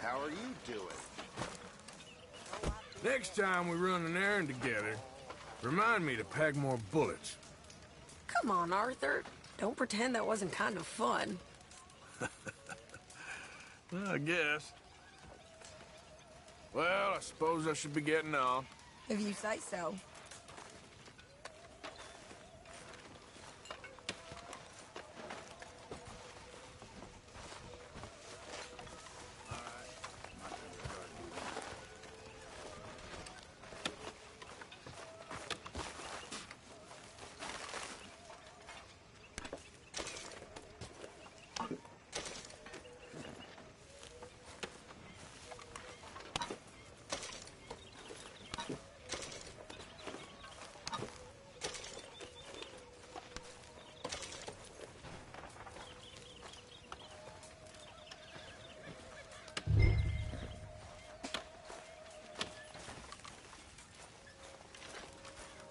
How are you doing? Next time we run an errand together, remind me to pack more bullets. Come on, Arthur. Don't pretend that wasn't kind of fun. Well, I guess. Well, I suppose I should be getting on. If you say so.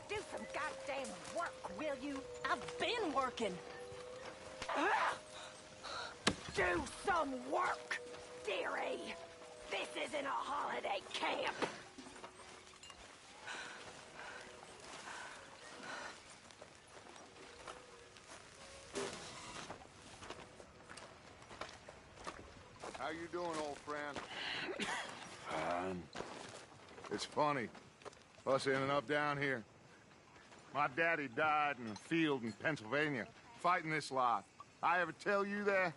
Do some goddamn work, will you? I've been working. Do some work, dearie. This isn't a holiday camp. How you doing, old friend? Fine. It's funny. Us ending up down here. My daddy died in a field in Pennsylvania, fighting this lot. I ever tell you that?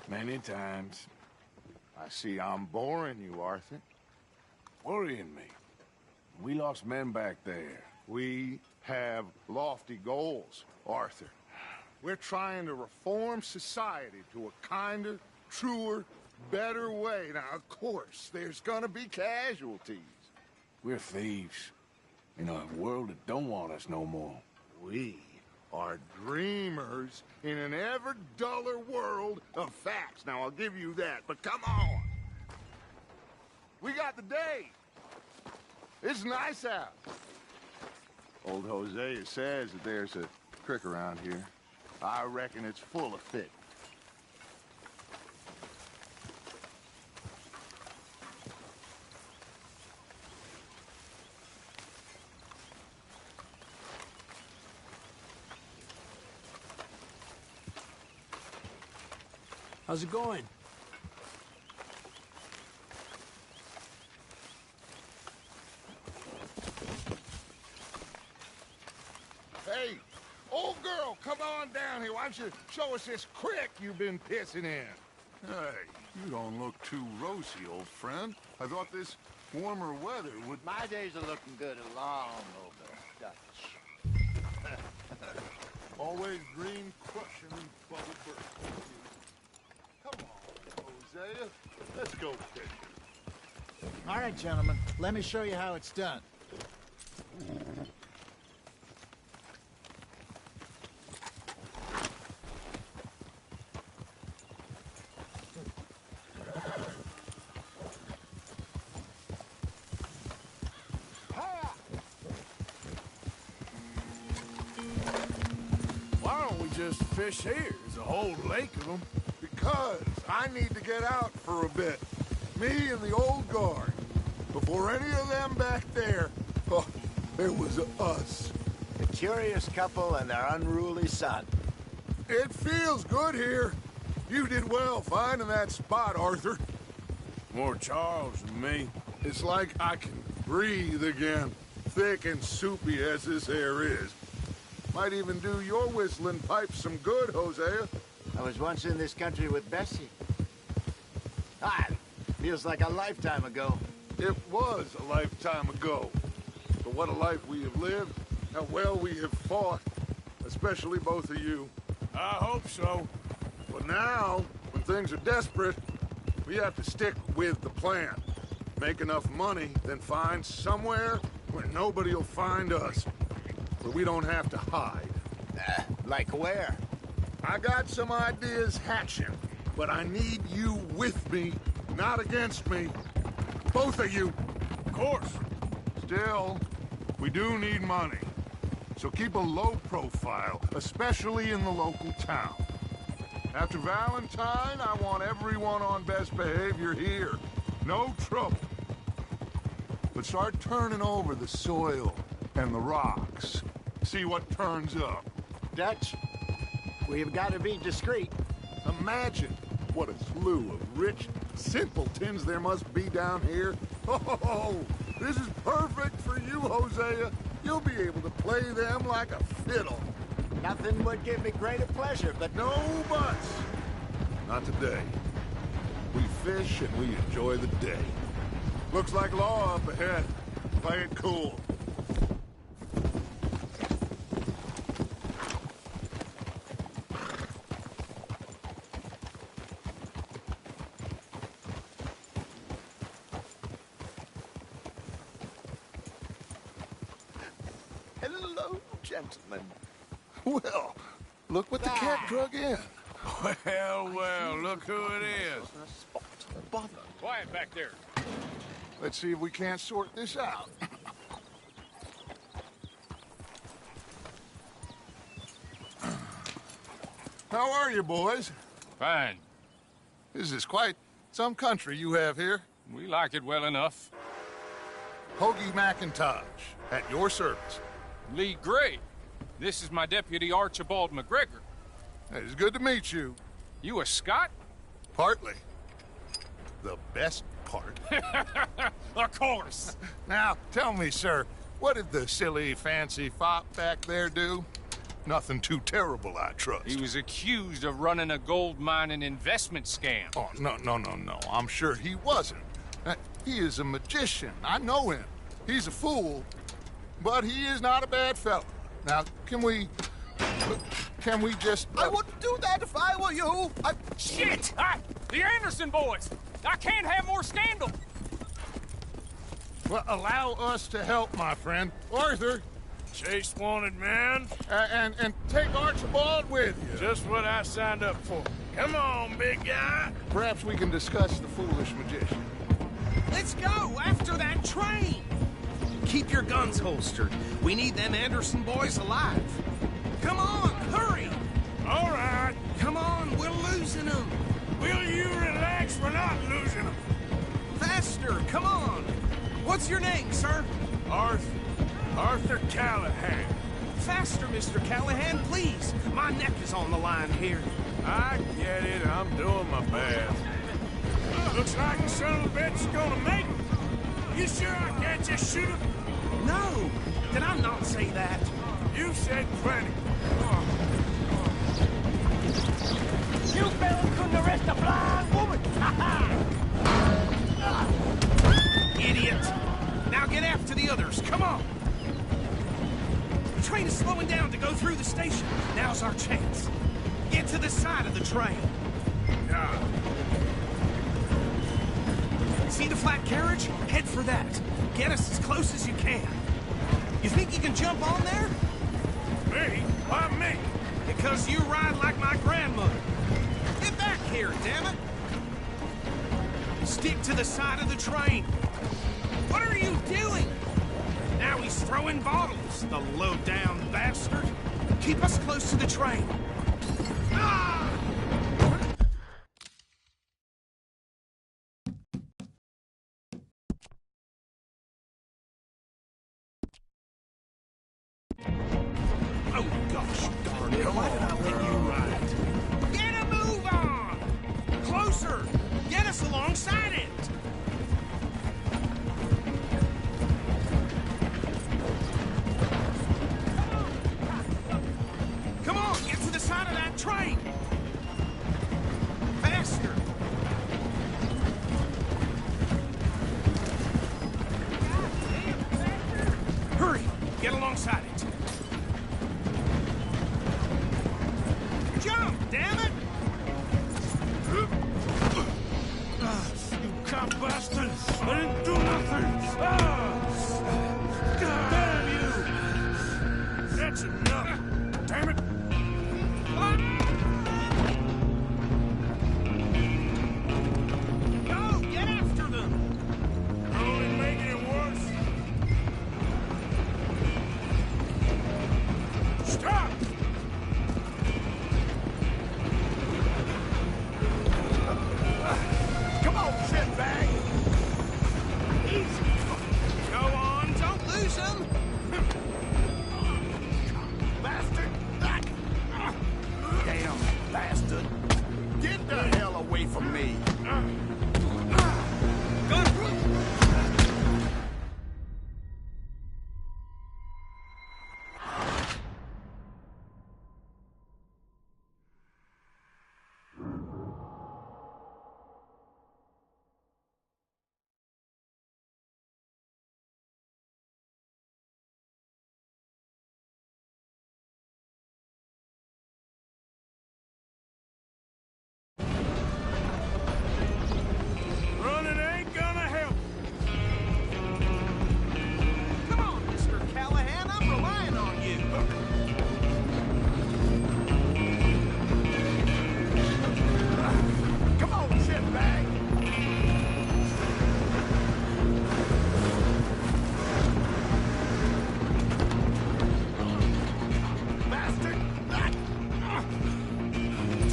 Many times. I see I'm boring you, Arthur. Worrying me. We lost men back there. We have lofty goals, Arthur. We're trying to reform society to a kinder, truer, better way. Now, of course, there's gonna be casualties. We're thieves. In a world that don't want us no more. We are dreamers in an ever duller world of facts. Now, I'll give you that, but come on. We got the day. It's nice out. Old Hosea says that there's a creek around here. I reckon it's full of fish. How's it going? Hey, old girl, come on down here. Why don't you show us this creek you've been pissing in? Hey, you don't look too rosy, old friend. I thought this warmer weather would... My days are looking good along over Dutch. Always green, crushing, bubble burst. Come on, Hosea. Let's go fishing. All right, gentlemen. Let me show you how it's done. Why don't we just fish here? There's a whole lake of them. Because I need to get out for a bit. Me and the old guard. Before any of them back there, oh, it was us. A curious couple and their unruly son. It feels good here. You did well finding that spot, Arthur. More Charles than me. It's like I can breathe again, thick and soupy as this air is. Might even do your whistling pipes some good, Hosea. I was once in this country with Bessie. Ah, feels like a lifetime ago. It was a lifetime ago. But what a life we have lived, how well we have fought, especially both of you. I hope so. But now, when things are desperate, we have to stick with the plan. Make enough money, then find somewhere where nobody will find us. Where we don't have to hide. Like where? I got some ideas hatching, but I need you with me, not against me. Both of you. Of course. Still, we do need money. So keep a low profile, especially in the local town. After Valentine, I want everyone on best behavior here. No trouble. But start turning over the soil and the rocks. See what turns up. Dutch, we've got to be discreet. Imagine what a slew of rich simpletons there must be down here. Oh, this is perfect for you, Hosea. You'll be able to play them like a fiddle. Nothing would give me greater pleasure, but No buts. Not today. We fish and we enjoy the day. Looks like law up ahead. Play it cool. Hello, gentlemen. Well, look what the cat drug in. Well, look who it is. Bother. Quiet back there. Let's see if we can't sort this out. How are you, boys? Fine. This is quite some country you have here. We like it well enough. Hoagie McIntosh, at your service. Lee Gray. This is my deputy Archibald McGregor. It's good to meet you. You a Scot? Partly. The best part. Of course. Now, tell me, sir, what did the silly, fancy fop back there do? Nothing too terrible, I trust. He was accused of running a gold mining investment scam. Oh, no. I'm sure he wasn't. He is a magician. I know him. He's a fool, but he is not a bad fellow. Now, can we just... I wouldn't do that if I were you. Shit! The Anderson boys! I can't have more scandal! Well, allow us to help, my friend. Arthur, Chase wanted man. and take Archibald with you. Just what I signed up for. Come on, big guy. Perhaps we can discuss the foolish magician. Let's go after that train! Keep your guns holstered. We need them Anderson boys alive. Come on, hurry! All right. Come on, we're losing them. Will you relax? We're not losing them. Faster, come on. What's your name, sir? Arthur Callahan. Faster, Mr. Callahan, please. My neck is on the line here. I get it. I'm doing my best. Looks like the son of a bitch is gonna make it. You sure I can't just shoot him? No, did I not say that? You said plenty. You fellas couldn't arrest a blind woman! Idiot! Now get after the others, come on! The train is slowing down to go through the station. Now's our chance. Get to the side of the train. See the flat carriage? Head for that. Get us as close as you can. You think you can jump on there? Me? Why me? Because you ride like my grandmother. Get back here, damn it! Stick to the side of the train. What are you doing? Now he's throwing bottles, the low-down bastard. Keep us close to the train. Ah! Oh, gosh darn it. Why did I let you ride? Get a move on! Closer! Get us alongside it! Come on, get to the side of that train! Faster! Hurry! Get alongside it! Jump, damn it! You cop bastard! I didn't do nothing! Damn you! That's enough! Damn it! Go, get after them! You're only making it worse! Stop! Get the hell away from me! Running ain't gonna help. Come on, Mr. Callahan, I'm relying on you. Come on, shitbag! Bastard!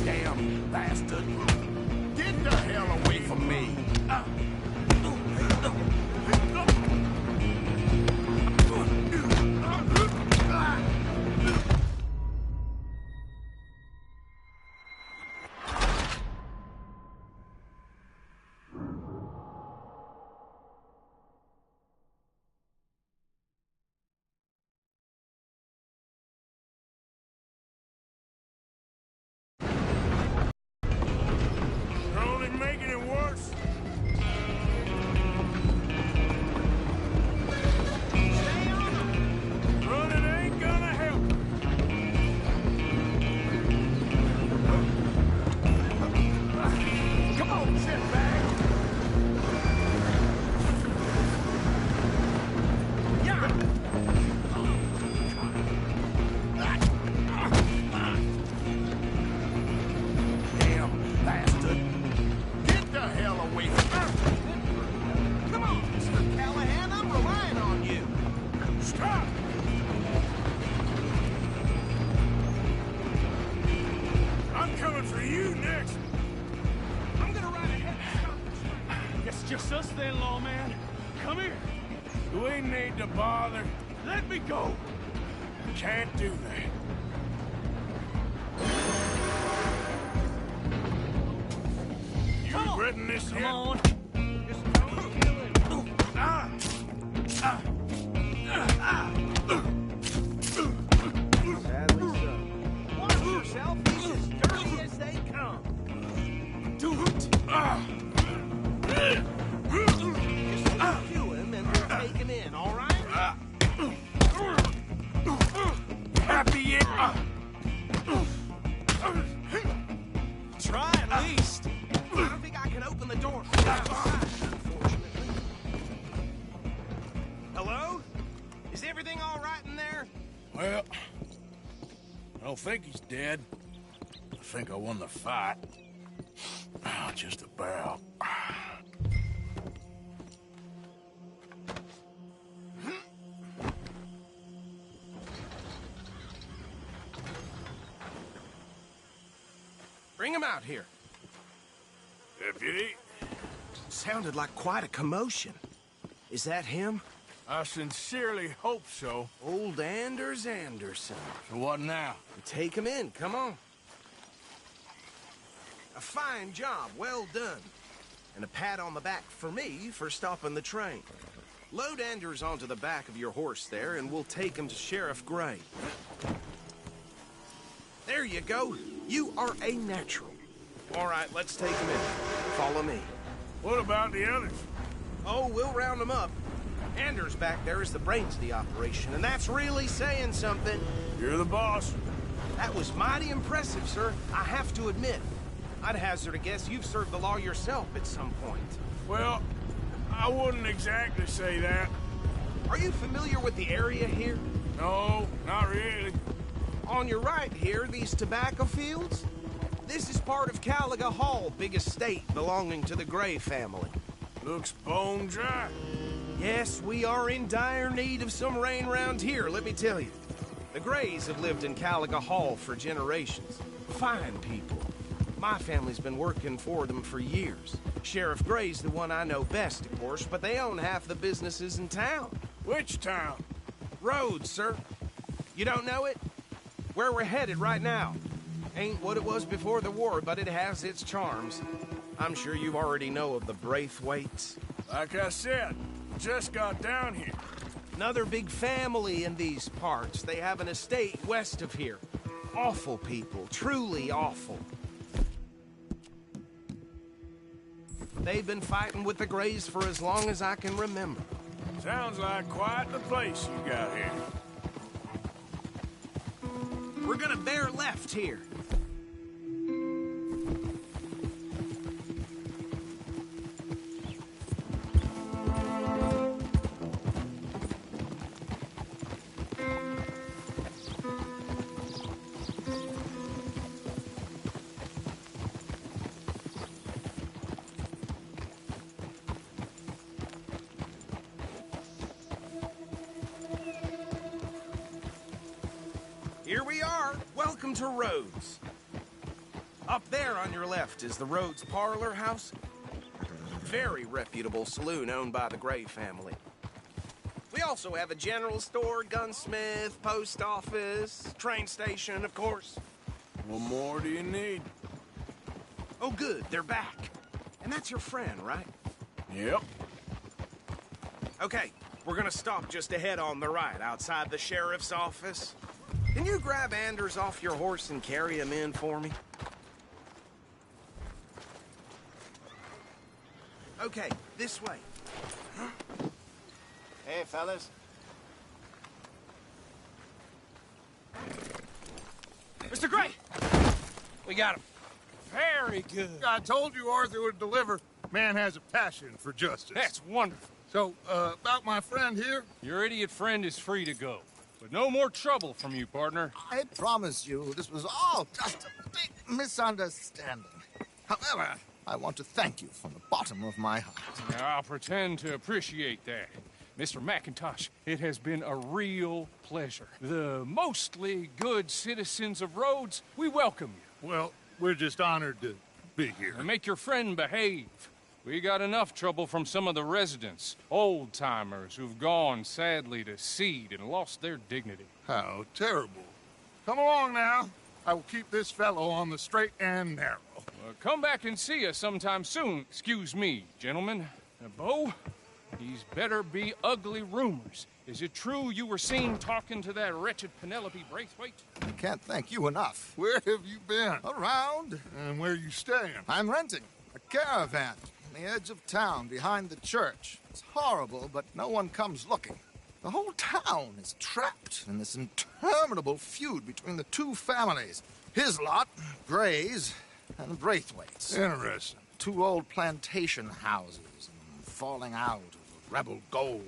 Damn bastard! Get the hell away from me! You're only making it worse. Stay on him. Running ain't gonna help. Come on, shitbag! Damn bastard! Get the hell away from me! Come on, Mr. Callahan, I'm relying on you. Stop! I'm coming for you next. I'm gonna ride ahead and stop the train. It's just us then, lawman. Come here. We need to bother. Let me go. Can't do that. You regretting this Come yet? on. Just don't kill him. Ah! Ah! Sadly so. Watch yourself. He's as dirty as they come. Do it! Ah! Just cue him and we'll take him in, all right? Happy yet? Try at least. I don't think I can open the door from outside, unfortunately. Hello? Is everything all right in there? Well, I don't think he's dead. I think I won the fight. Ah, just about. Bring him out here. Deputy, Sounded like quite a commotion. Is that him? I sincerely hope so. Old Anders Anderson. So what now? Take him in, come on. A fine job, well done. And a pat on the back for me for stopping the train. Load Anders onto the back of your horse there, and we'll take him to Sheriff Gray. There you go. You are a natural. All right, let's take him in. Follow me. What about the others? Oh, we'll round them up. Anders back there is the brains of the operation, and that's really saying something. You're the boss. That was mighty impressive, sir. I have to admit. I'd hazard a guess you've served the law yourself at some point. Well, I wouldn't exactly say that. Are you familiar with the area here? No, not really. On your right here, these tobacco fields? This is part of Caliga Hall, big estate belonging to the Gray family. Looks bone dry. Yes, we are in dire need of some rain round here, let me tell you. The Grays have lived in Caliga Hall for generations. Fine people. My family's been working for them for years. Sheriff Gray's the one I know best, of course, but they own half the businesses in town. Which town? Rhodes, sir. You don't know it? Where we're headed right now. Ain't what it was before the war, but it has its charms. I'm sure you already know of the Braithwaites. Like I said, just got down here. Another big family in these parts. They have an estate west of here. Awful people, truly awful. They've been fighting with the Greys for as long as I can remember. Sounds like quite the place you got here. We're gonna bear left here. Here we are. Welcome to Rhodes. Up there on your left is the Rhodes Parlor House. Very reputable saloon owned by the Gray family. We also have a general store, gunsmith, post office, train station, of course. What more do you need? Oh, good. They're back. And that's your friend, right? Yep. Okay, we're gonna stop just ahead on the right, outside the sheriff's office. Can you grab Anders off your horse and carry him in for me? Okay, this way. Hey, fellas. Mr. Gray! We got him. Very good. I told you Arthur would deliver. Man has a passion for justice. That's wonderful. So, about my friend here? Your idiot friend is free to go. But no more trouble from you, partner. I promise you, this was all just a big misunderstanding. However, I want to thank you from the bottom of my heart. Now, I'll pretend to appreciate that. Mr. McIntosh, it has been a real pleasure. The mostly good citizens of Rhodes, we welcome you. Well, we're just honored to be here. And make your friend behave. We got enough trouble from some of the residents, old-timers who've gone, sadly, to seed and lost their dignity. How terrible. Come along now. I will keep this fellow on the straight and narrow. Come back and see us sometime soon. Excuse me, gentlemen. Bo, these better be ugly rumors. Is it true you were seen talking to that wretched Penelope Braithwaite? I can't thank you enough. Where have you been? Around. And where you staying? I'm renting a caravan on the edge of town behind the church. It's horrible, but no one comes looking. The whole town is trapped in this interminable feud between the two families. His lot, Gray's, and Braithwaite's. Interesting. Two old plantation houses, and falling out of rebel gold,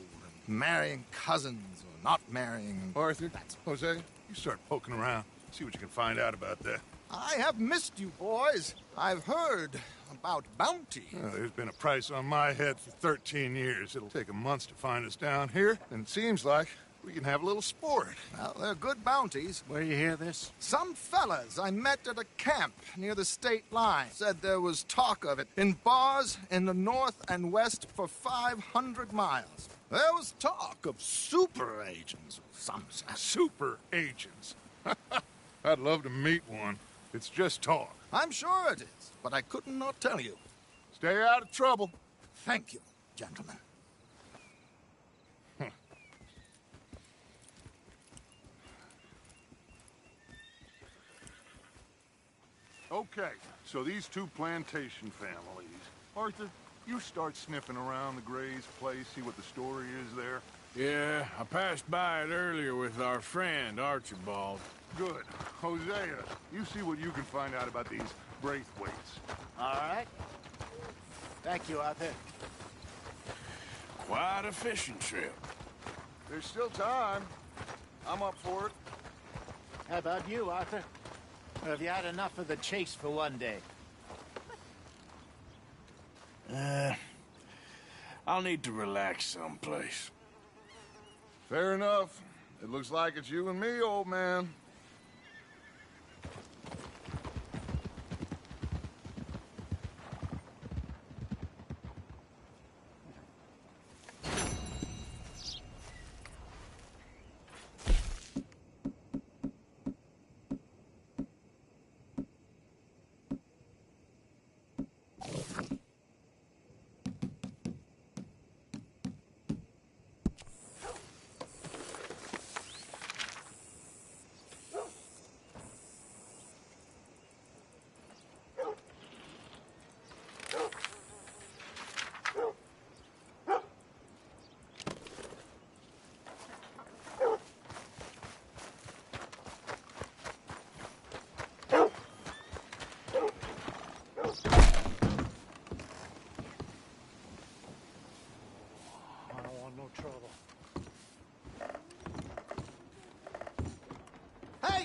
and marrying cousins or not marrying. Arthur, Jose, you start poking around. See what you can find out about that. I have missed you, boys. I've heard about bounty. Well, there's been a price on my head for 13 years. It'll take a month to find us down here, and it seems like we can have a little sport. Well, they're good bounties. Where you hear this? Some fellas I met at a camp near the state line said there was talk of it in bars in the north and west for 500 miles. There was talk of super agents of some sort. Super agents. I'd love to meet one. It's just talk. I'm sure it is, but I couldn't not tell you. Stay out of trouble. Thank you, gentlemen. Okay, so these two plantation families. Arthur, you start sniffing around the Gray's place, see what the story is there. Yeah, I passed by it earlier with our friend, Archibald. Good. Hosea, you see what you can find out about these Braithwaites. All right. Thank you, Arthur. Quite a fishing trip. There's still time. I'm up for it. How about you, Arthur? Or have you had enough of the chase for one day? I'll need to relax someplace. Fair enough. It looks like it's you and me, old man.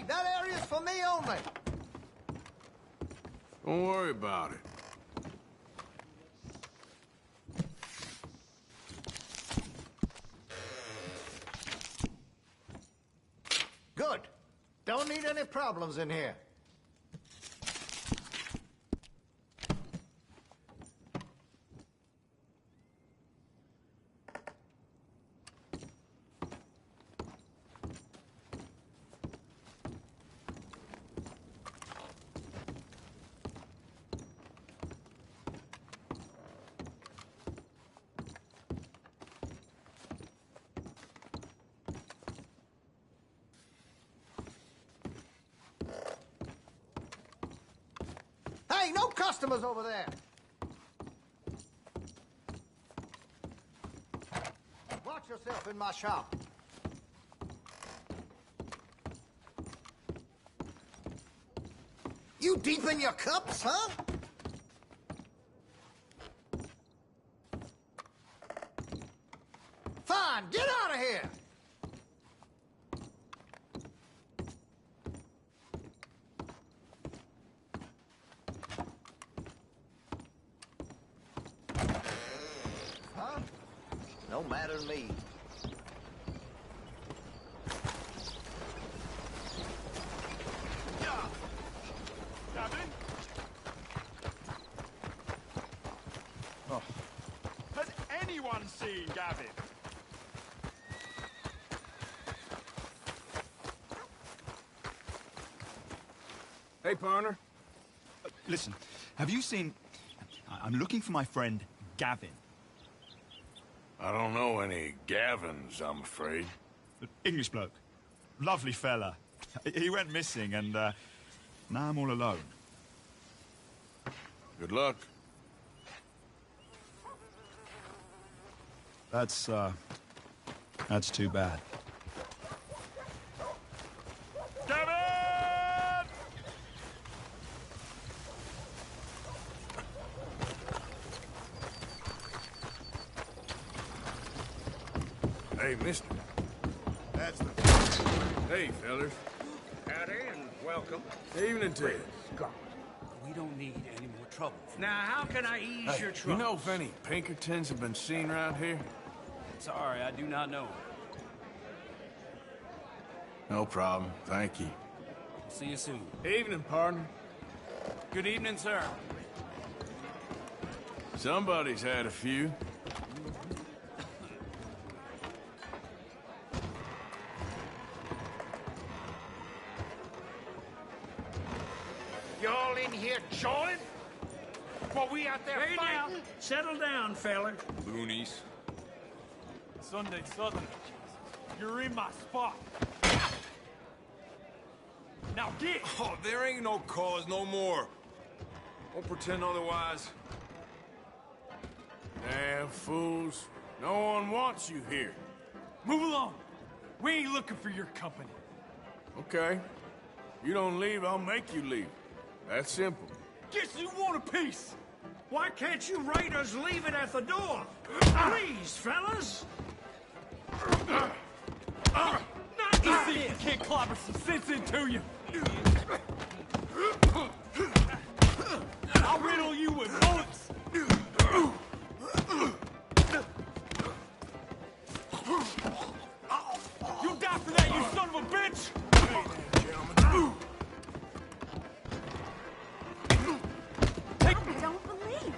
that area's for me only. Don't worry about it. Good. Don't need any problems in here. Hey, no customers over there! Watch yourself in my shop. You deep in your cups, huh? Fine, get out of here! Huh? No matter to me. Gavin? Oh. Has anyone seen Gavin? Hey, partner. Listen, have you seen... I'm looking for my friend, Gavin. I don't know any Gavins, I'm afraid. English bloke. Lovely fella. He went missing, and now I'm all alone. Good luck. That's too bad. Gavin! Hey, mister. That's the... Hey, fellas. Howdy and welcome. Evening to you. We don't need any more trouble. Now, how can I ease Hey, your you trouble? know if any Pinkertons have been seen around here? Sorry, I do not know. No problem. Thank you. See you soon. Evening, partner. Good evening, sir. Somebody's had a few. Y'all in here jawing? While we out there fighting? Now, settle down, fella. Loonies. Sunday Southern. You're in my spot. Now get! Oh, there ain't no cause no more. Don't pretend otherwise. Damn fools. No one wants you here. Move along. We ain't looking for your company. Okay. You don't leave, I'll make you leave. That's simple. Guess you want a piece. Why can't you raiders leave it at the door? Please, fellas. Not easy. Can't clobber some sense into you. I'll riddle you with bullets. You'll die for that, you son of a bitch! I don't believe.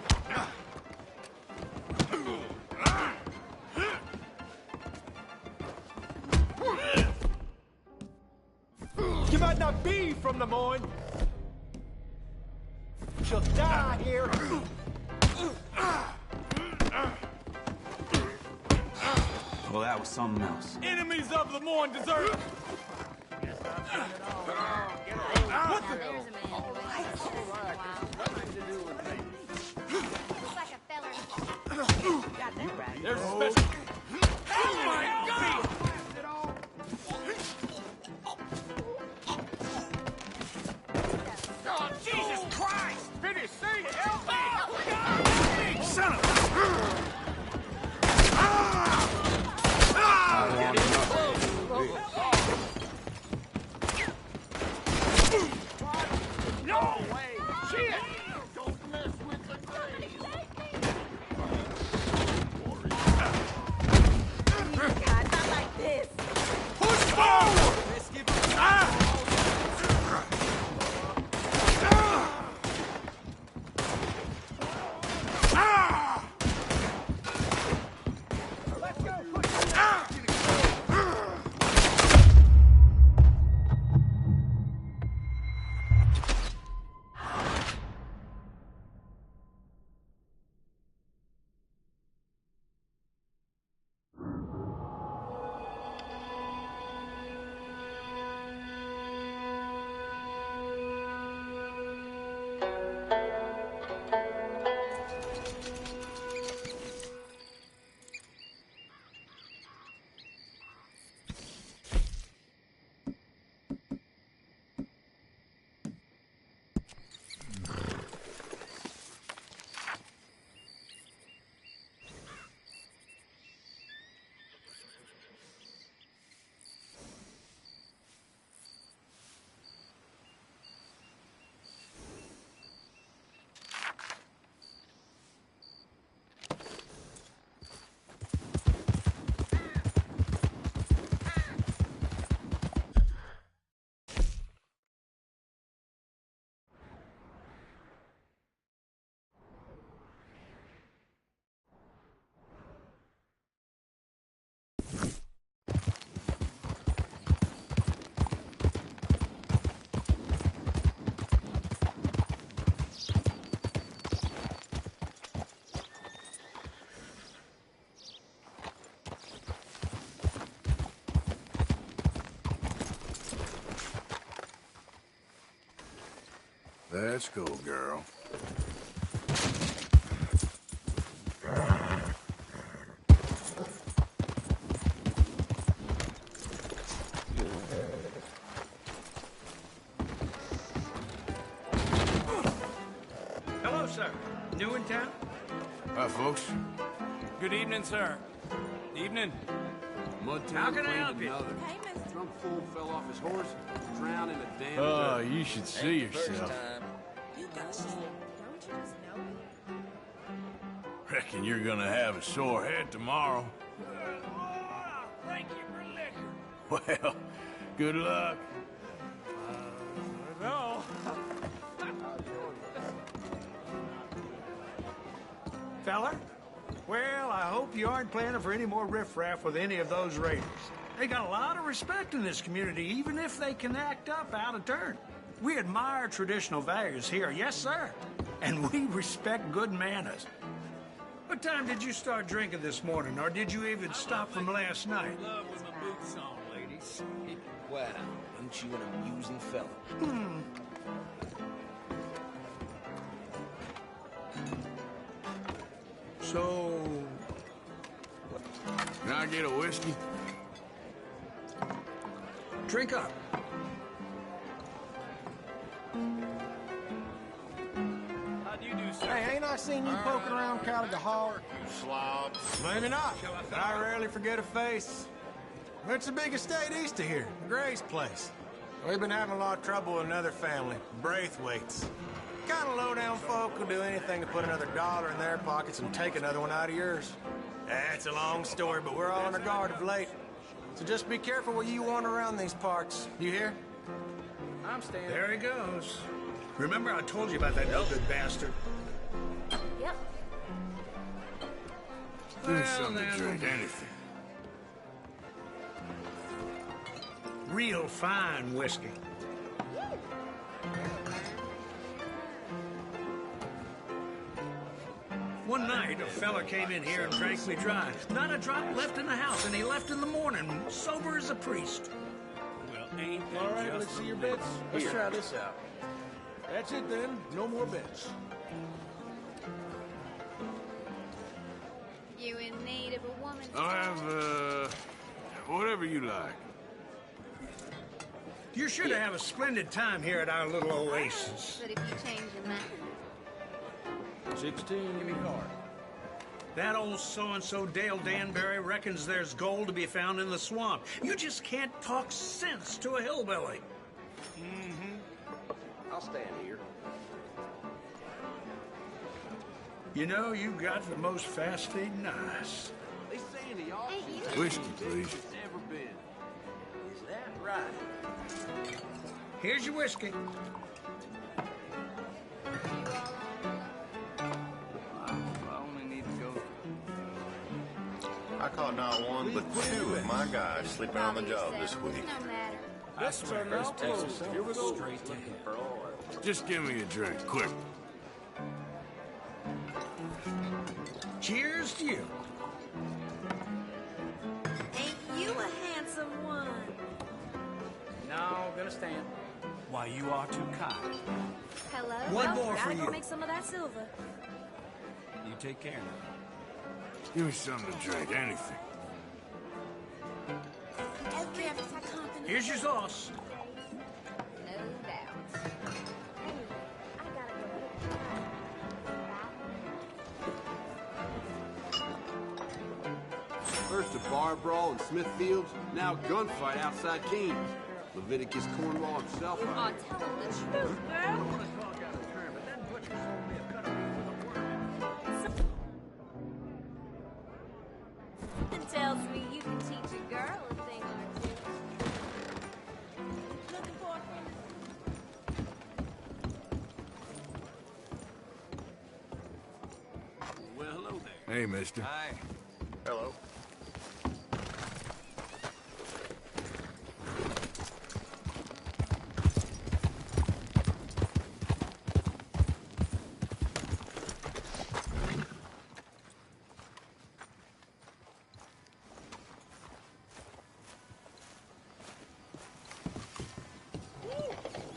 You might not be from the Moine. She'll die here. Well, that was something else. Enemies of the Moine deserve it. What the? There's a man. Looks like a feller. Got that right. There's a special. Oh my God! Oh, Jesus Christ! Finish, say it! Help me! Son of a... Let's go, girl. Hello, sir. New in town? Hi, folks. Good evening, sir. Evening. How can I help you? Some fool fell off his horse, drowned in a damn Oh, river. you should see yourself. You guys, don't you just know it? Reckon you're gonna have a sore head tomorrow. Thank you for liquor. Well, good luck. No. Feller? Well, I hope you aren't planning for any more riffraff with any of those raiders. They got a lot of respect in this community, even if they can act up out of turn. We admire traditional values here, yes, sir. And we respect good manners. What time did you start drinking this morning, or did you even stop from last night? Love with my boots on, ladies. Wow, ain't you an amusing fella? So, Can I get a whiskey? drink up. How do you do, sir? Hey, ain't I seen you poking around Caliga Hall? Slob. Maybe not. I rarely forget a face. It's a big estate east of here, Gray's place. We've been having a lot of trouble with another family, Braithwaites. Kind of low-down folk who'll do anything to put another dollar in their pockets and take another one out of yours. That's a long story, but we're all on our guard of late. So just be careful where you wander around these parts. You hear? I'm standing. There he goes. Remember I told you about that no-good bastard? Yep. Give me Well, something then. to drink, anything. Real fine whiskey. One night, a fella came in here and drank me dry. Not a drop left in the house, and he left in the morning, sober as a priest. Well, ain't that All right, just let's see your little- bets. Let's Here. try this out. That's it then. No more bets. You in need of a woman? I'll have, whatever you like. You're sure to have a splendid time here at our little oasis. But if you change your mind, 16. Give me a card. That old so-and-so Dale Danbury reckons there's gold to be found in the swamp. You just can't talk sense to a hillbilly. I'll stand here. You know, you got the most fast-feeding eyes. They saying the auction's Whiskey, please. never been. Is that right? Here's your whiskey. I only need to go. I caught not one but two of my guys sleeping on the job this week. no matter. I swear, Now close. Here we go. straight to hell. Just give me a drink, quick. Cheers to you. Ain't you a handsome one? No, gonna stand. Why, you are too kind. Hello? One more for Gotta you. go make some of that silver. You take care now. Give me something to drink, anything. Here's your sauce. No doubt. Hey, I gotta go. First a bar brawl in Smithfields, now a gunfight outside Keene's. Leviticus Cornwall himself. Aw, tell him the truth, girl. Something tells me you can teach a girl a thing or two. Looking for a friend? Well, hello there. Hey, mister. Hi. Hello.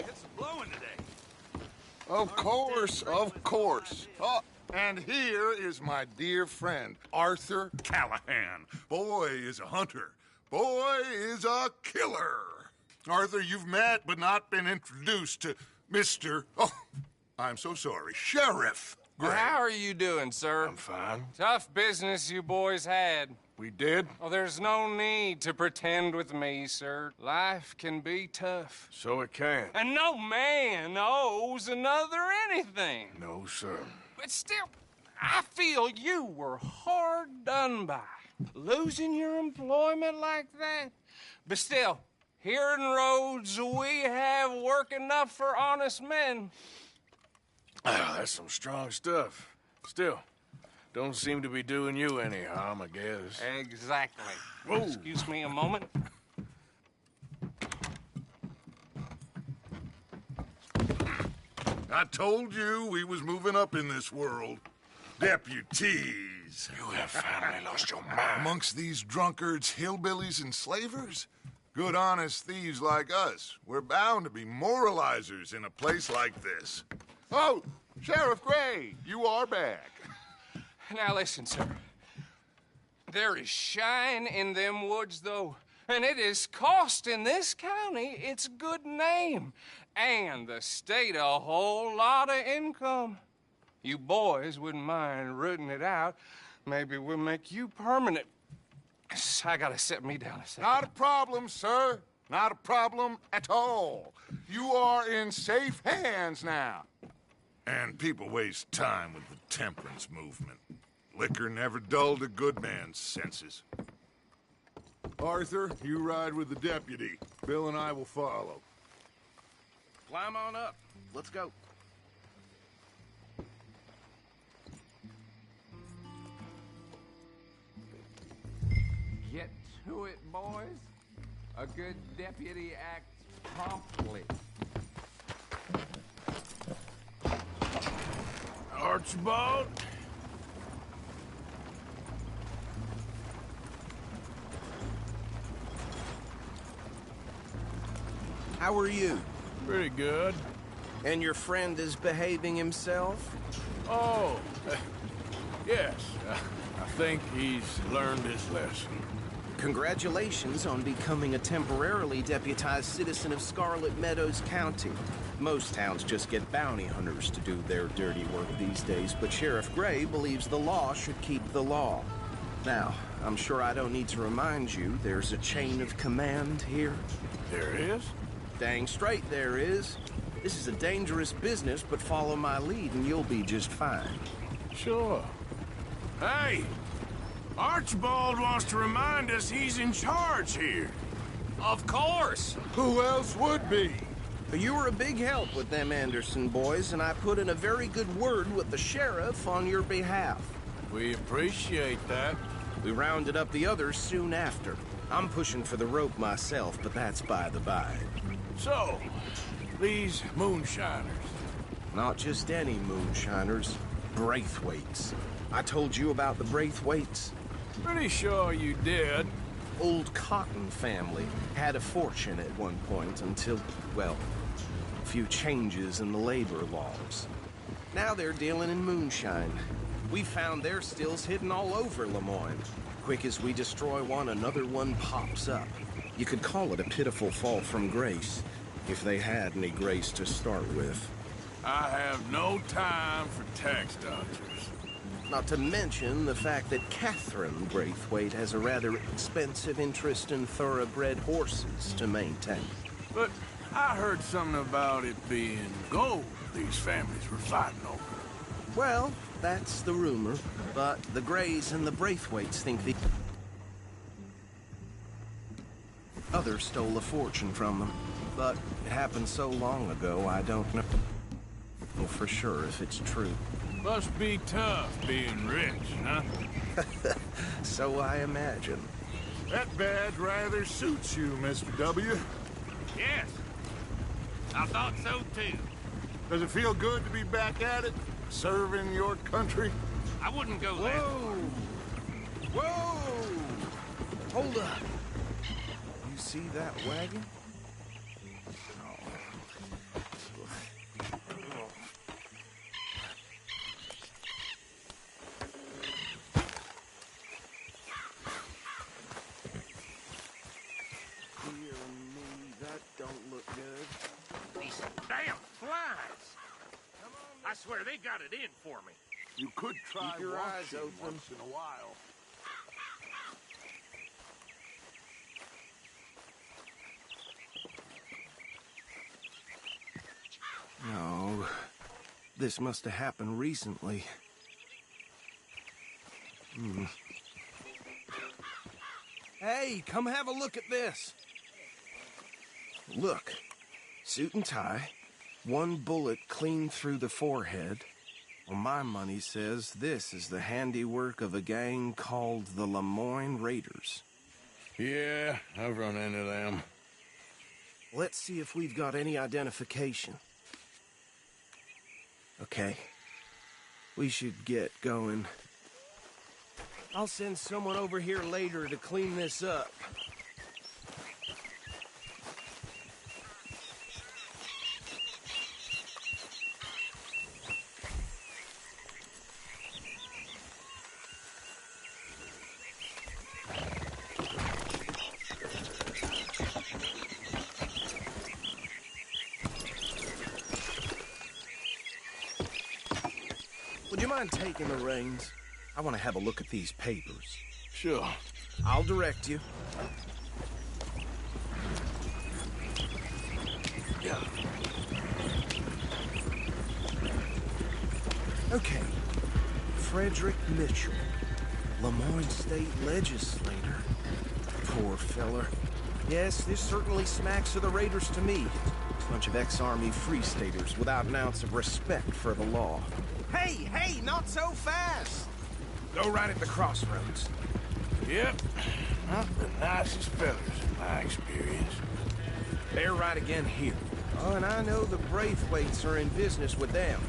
It's blowing today. Of course, of course. Oh, and here is my dear friend, Arthur Callahan. Boy is a hunter. Boy is a killer. Arthur, you've met but not been introduced to Mr. Oh, I'm so sorry, Sheriff Gray. How are you doing, sir? I'm fine. Tough business you boys had. We did? Oh, there's no need to pretend with me, sir. Life can be tough. So it can. And no man owes another anything. No, sir. But still, I feel you were hard done by. Losing your employment like that. But still, here in Rhodes, we have work enough for honest men. Ah, that's some strong stuff. Still, don't seem to be doing you any harm, I guess. Exactly. Whoa. Excuse me a moment. I told you we was moving up in this world. Deputies. You have finally lost your mind. Amongst these drunkards, hillbillies, and slavers? Good, honest thieves like us. We're bound to be moralizers in a place like this. Oh, Sheriff Gray, you are back. Now listen, sir. There is shine in them woods, though, and it is costing this county its good name and the state a whole lot of income. You boys wouldn't mind rooting it out. Maybe we'll make you permanent. I gotta sit me down a second. Not a problem, sir. Not a problem at all. You are in safe hands now. And people waste time with the temperance movement. Liquor never dulled a good man's senses. Arthur, you ride with the deputy. Bill and I will follow. Climb on up. Let's go. Get to it, boys. A good deputy acts promptly. Archibald? How are you? Pretty good. And your friend is behaving himself? Oh, yes. I think he's learned his lesson. Congratulations on becoming a temporarily deputized citizen of Scarlet Meadows County. Most towns just get bounty hunters to do their dirty work these days, but Sheriff Gray believes the law should keep the law. Now, I'm sure I don't need to remind you there's a chain of command here. There is? Dang straight there is. This is a dangerous business, but follow my lead and you'll be just fine. Sure. Hey! Archibald wants to remind us he's in charge here. Of course! Who else would be? You were a big help with them Anderson boys, and I put in a very good word with the sheriff on your behalf. We appreciate that. We rounded up the others soon after. I'm pushing for the rope myself, but that's by the by. So, these moonshiners. Not just any moonshiners, Braithwaites. I told you about the Braithwaites? Pretty sure you did. Old Cotton family had a fortune at one point until, well, a few changes in the labor laws. Now they're dealing in moonshine. We found their stills hidden all over Lemoyne. Quick as we destroy one, another one pops up. You could call it a pitiful fall from grace, if they had any grace to start with. I have no time for tax dodgers. Not to mention the fact that Catherine Braithwaite has a rather expensive interest in thoroughbred horses to maintain. But I heard something about it being gold these families were fighting over. Well, that's the rumor, but the Grays and the Braithwaites think the others stole a fortune from them. But it happened so long ago, I don't know for sure if it's true. Must be tough being rich, huh? So I imagine. That badge rather suits you, Mr. W. Yes. I thought so, too. Does it feel good to be back at it? Serving your country? I wouldn't go there. Whoa! Hold up. You see that wagon? they got it in for me. You could try Keep your eyes watching open. once in a while. No, this must have happened recently. Hey, come have a look at this. Look, suit and tie, one bullet clean through the forehead. Well, my money says this is the handiwork of a gang called the Lemoyne Raiders. Yeah, I've run into them. Let's see if we've got any identification. Okay. We should get going. I'll send someone over here later to clean this up. Would you mind taking the reins? I want to have a look at these papers. Sure. I'll direct you. Yeah. Okay. Frederick Mitchell, Lemoyne State Legislator. Poor feller. Yes, this certainly smacks of the Raiders to me. Bunch of ex-Army Free Staters without an ounce of respect for the law. Hey, not so fast! Go right at the crossroads. Yep. Not the nicest fellas, in my experience. They're right again here. Oh, and I know the Braithwaites are in business with them.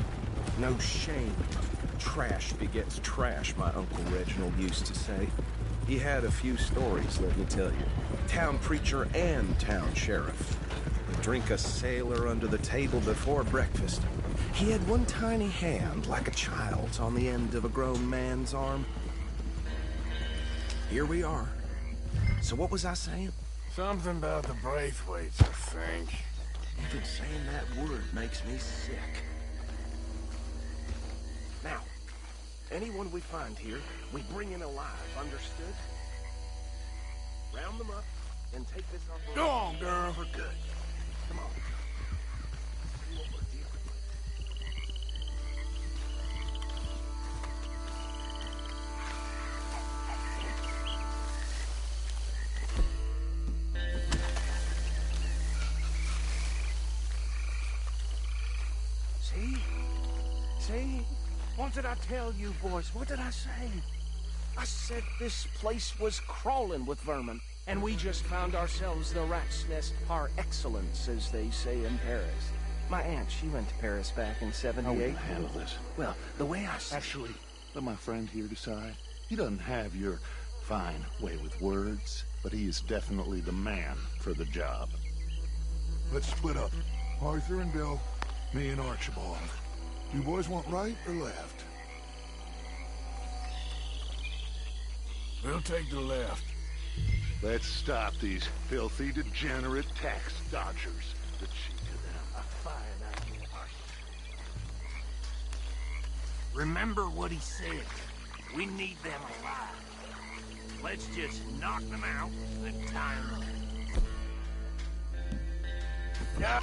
No shame. Trash begets trash, my Uncle Reginald used to say. He had a few stories, let me tell you. Town preacher and town sheriff. Would drink a sailor under the table before breakfast. He had one tiny hand, like a child's, on the end of a grown man's arm. Here we are. So what was I saying? Something about the Braithwaites, I think. Even saying that word makes me sick. Now, anyone we find here, we bring in alive, understood? Round them up, and take this operation. Go on, girl. For good. Come on. See what we're dealing with. See? What did I tell you, boys? What did I say? I said this place was crawling with vermin, and we just found ourselves the rat's nest par excellence, as they say in Paris. My aunt, she went to Paris back in '78. How will you handle this? Well, the way I see... Actually, let my friend here decide. He doesn't have your fine way with words, but he is definitely the man for the job. Let's split up. Arthur and Bill, me and Archibald. You boys want right or left? We'll take the left. Let's stop these filthy, degenerate tax dodgers. The cheek of them. A fine idea. Remember what he said. We need them alive. Let's just knock them out and tie them up. Yeah.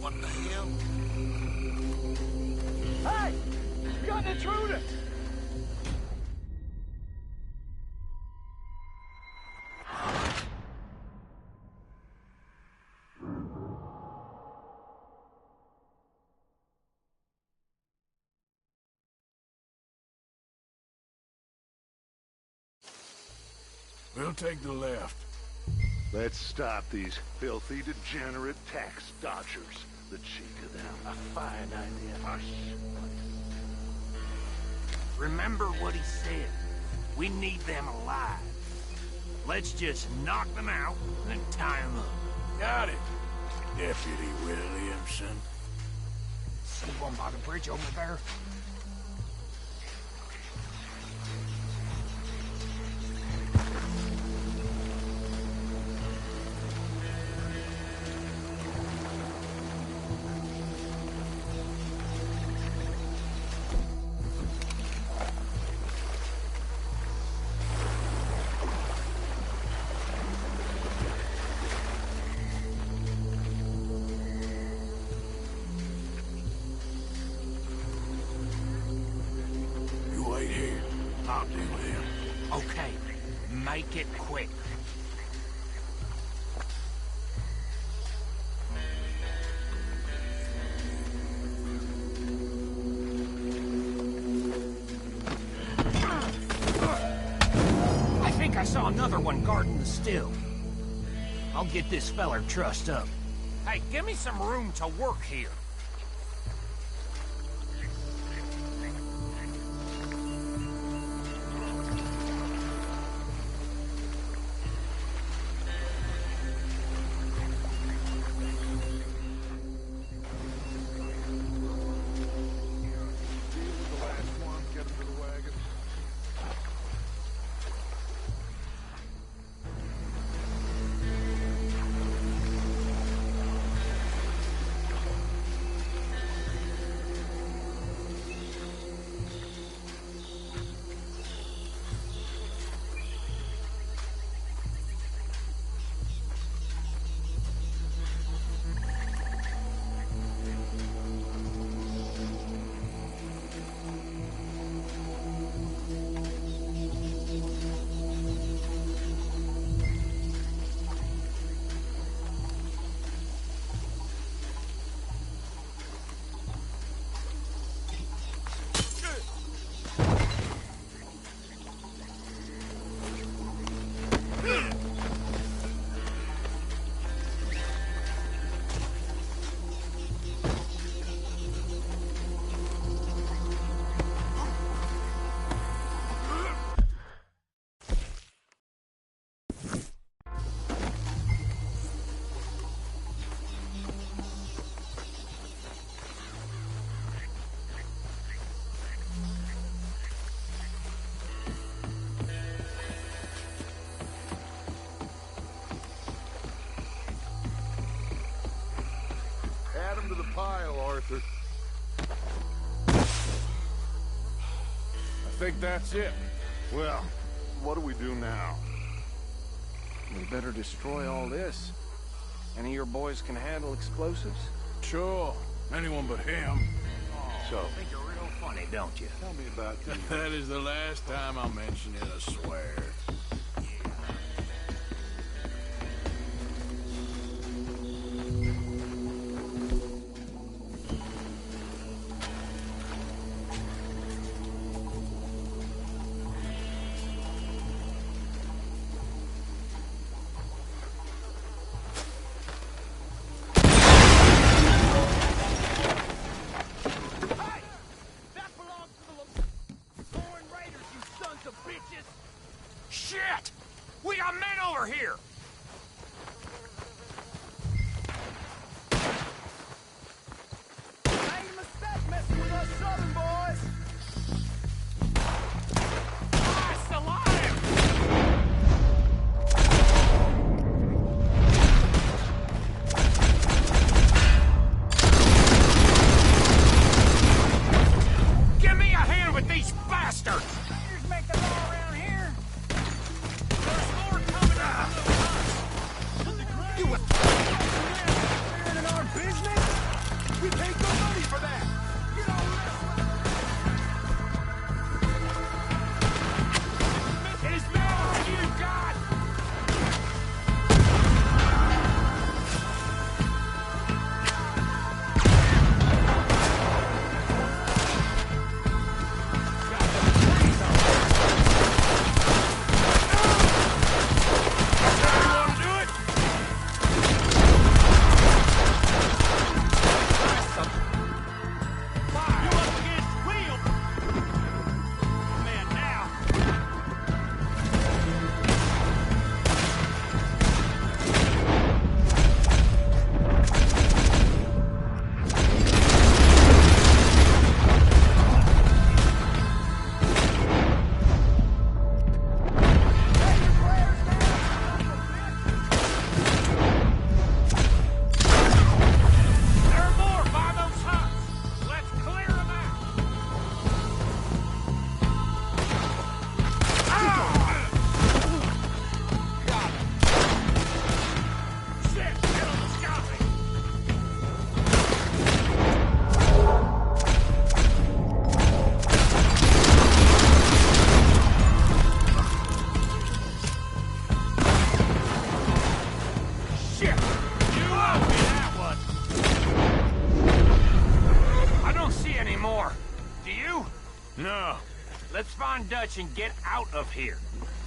What the hell? Hey! You got an intruder! We'll take the left. Let's stop these filthy, degenerate tax dodgers. The cheek of them. A fine idea. Hush. Remember what he said. We need them alive. Let's just knock them out and then tie them up. Got it, Deputy Williamson. See one by the bridge over there? I'll deal with him. Okay, make it quick. I think I saw another one guarding the still. I'll get this feller trussed up. Hey, give me some room to work here. Add them to the pile, Arthur. I think that's it. Well, what do we do now? We better destroy all this. Any of your boys can handle explosives? Sure. Anyone but him. So, I think you're real funny, don't you? tell me about you. That is the last time I'll mention it, I swear. Shit! We got men over here! Ain't a mistake messing with us southern boys. Christ alive! Give me a hand with these bastards! Make the law around here. There's more coming out. Flying Dutch and get out of here.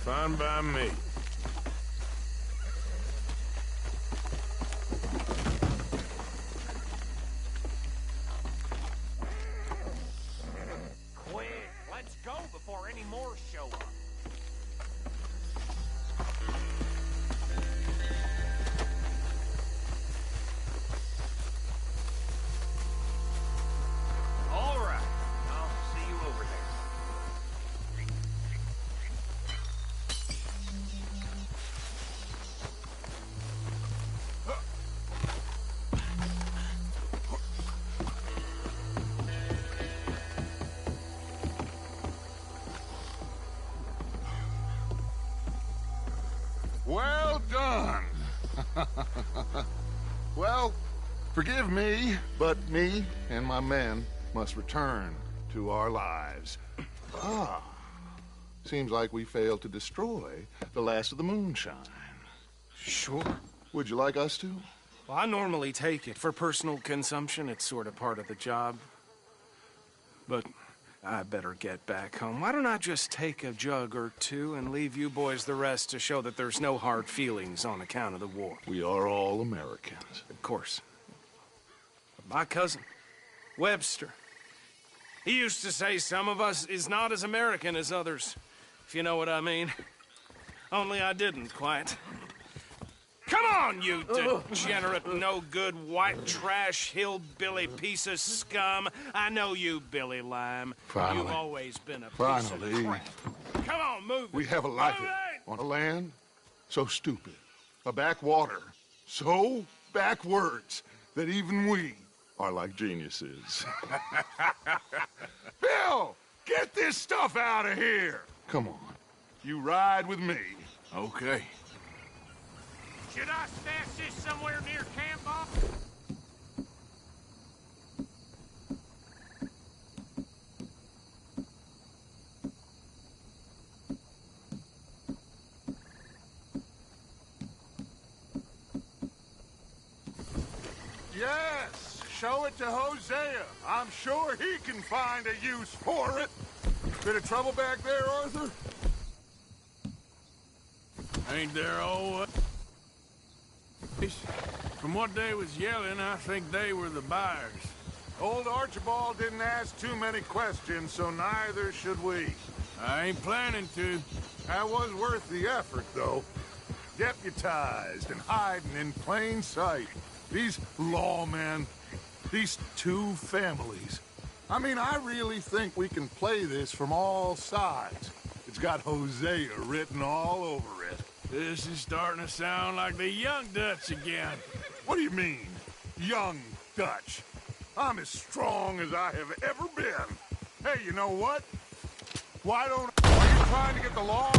Fine by me. Quick, let's go before any more show up. All right, I'll see you over there. Well done. Well, forgive me, but me and my men must return to our lives. Seems like we failed to destroy the last of the moonshine. Sure. Would you like us to? Well, I normally take it. For personal consumption, it's sort of part of the job. But I better get back home. Why don't I just take a jug or two and leave you boys the rest to show that there's no hard feelings on account of the war? We are all Americans. Of course. But my cousin, Webster, he used to say some of us is not as American as others, if you know what I mean. Only I didn't quite. Come on, you degenerate, no-good, white trash, hillbilly piece of scum. I know you, Billy Lime. Finally. You've always been a piece Finally. of crap. Come on, move it. We have a life Move it! on a land so stupid, a backwater so backwards that even we are like geniuses. Bill, get this stuff out of here. Come on, you ride with me. Okay. Should I stash this somewhere near camp, boss? Yes, show it to Hosea. I'm sure he can find a use for it. Bit of trouble back there, Arthur? Ain't there all... From what they was yelling, I think they were the buyers. Old Archibald didn't ask too many questions, so neither should we. I ain't planning to. That was worth the effort, though. Deputized and hiding in plain sight. These lawmen, these two families. I mean, I really think we can play this from all sides. It's got Hosea written all over it. This is starting to sound like the Young Dutch again. What do you mean, Young Dutch? I'm as strong as I have ever been. Hey, you know what? Are you trying to get the law?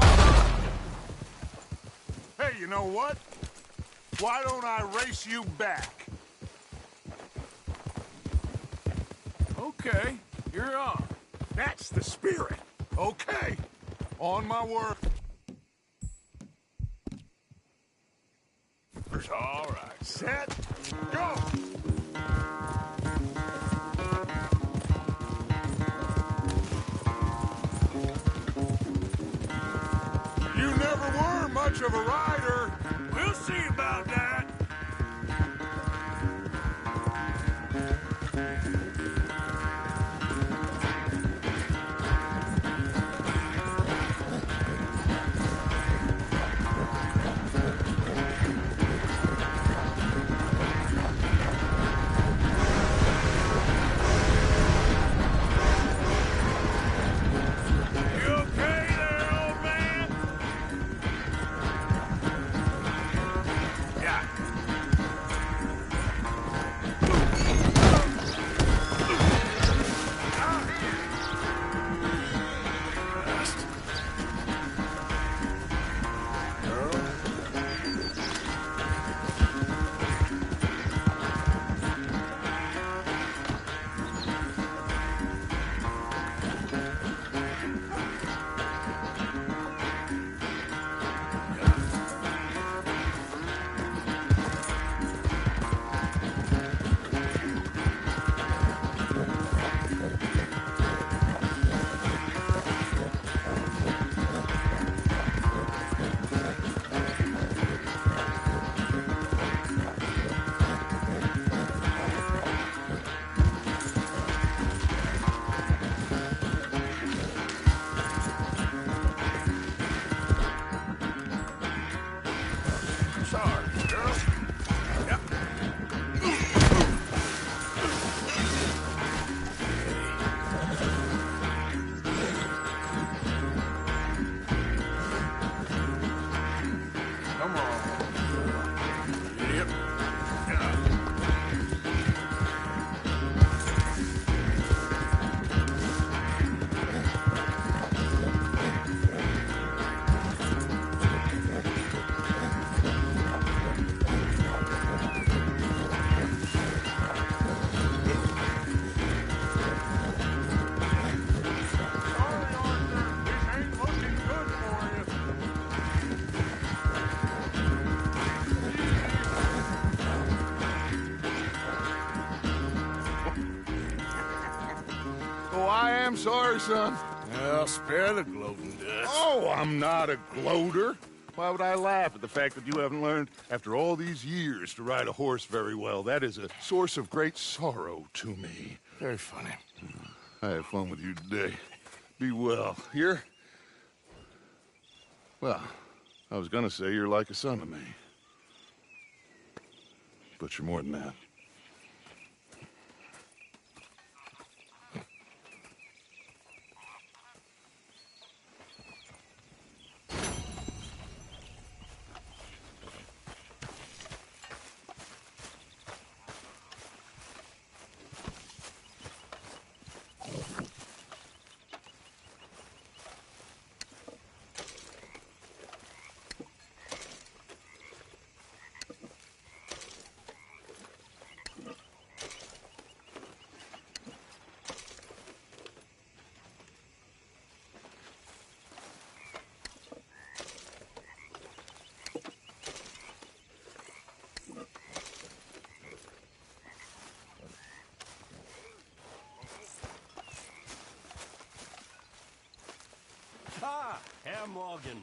Hey, you know what? Why don't I race you back? Okay, you're on. That's the spirit. Okay, on my word. All right. Set, go! You never were much of a rider. We'll see about that. Come on. Idiot. Oh, I am sorry, son. Well, spare the gloating, Dutch. Oh, I'm not a gloater. Why would I laugh at the fact that you haven't learned, after all these years, to ride a horse very well? That is a source of great sorrow to me. Very funny. I had fun with you today. Be well. Here? Well, I was gonna say you're like a son to me. But you're more than that. Ah, Herr Morgan.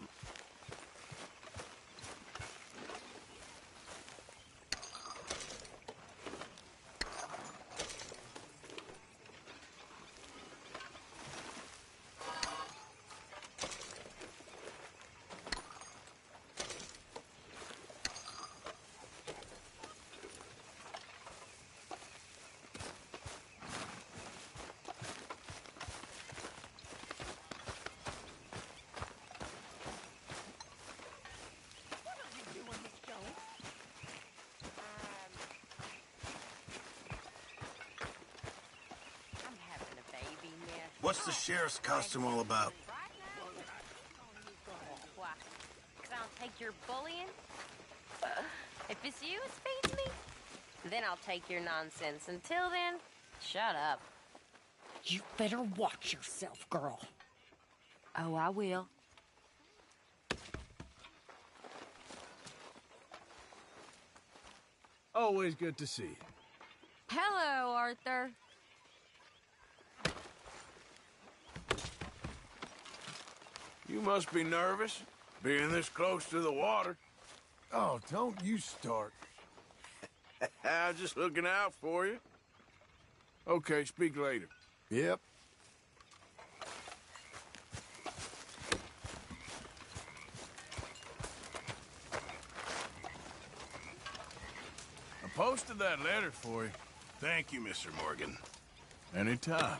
What's the sheriff's costume all about? Why? 'Cause I don't take your bullying? If it's you who feeds me, then I'll take your nonsense. Until then, shut up. You better watch yourself, girl. Oh, I will. Always good to see you. Hello, Arthur. You must be nervous, being this close to the water. Oh, don't you start. I'm just looking out for you. Okay, speak later. Yep. I posted that letter for you. Thank you, Mr. Morgan. Anytime.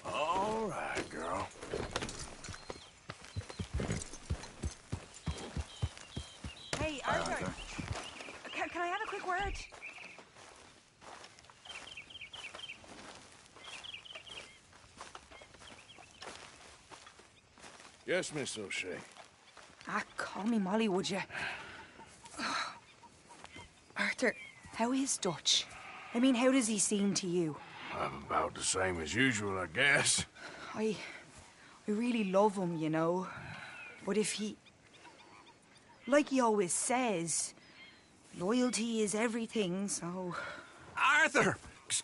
All right, girl. Hey, Arthur. Can I have a quick word? Yes, Miss O'Shea. Ah, call me Molly, would you? Arthur, how is Dutch? I mean, how does he seem to you? I'm about the same as usual, I guess. I really love him, you know. But if he... Like he always says, loyalty is everything, so... Arthur!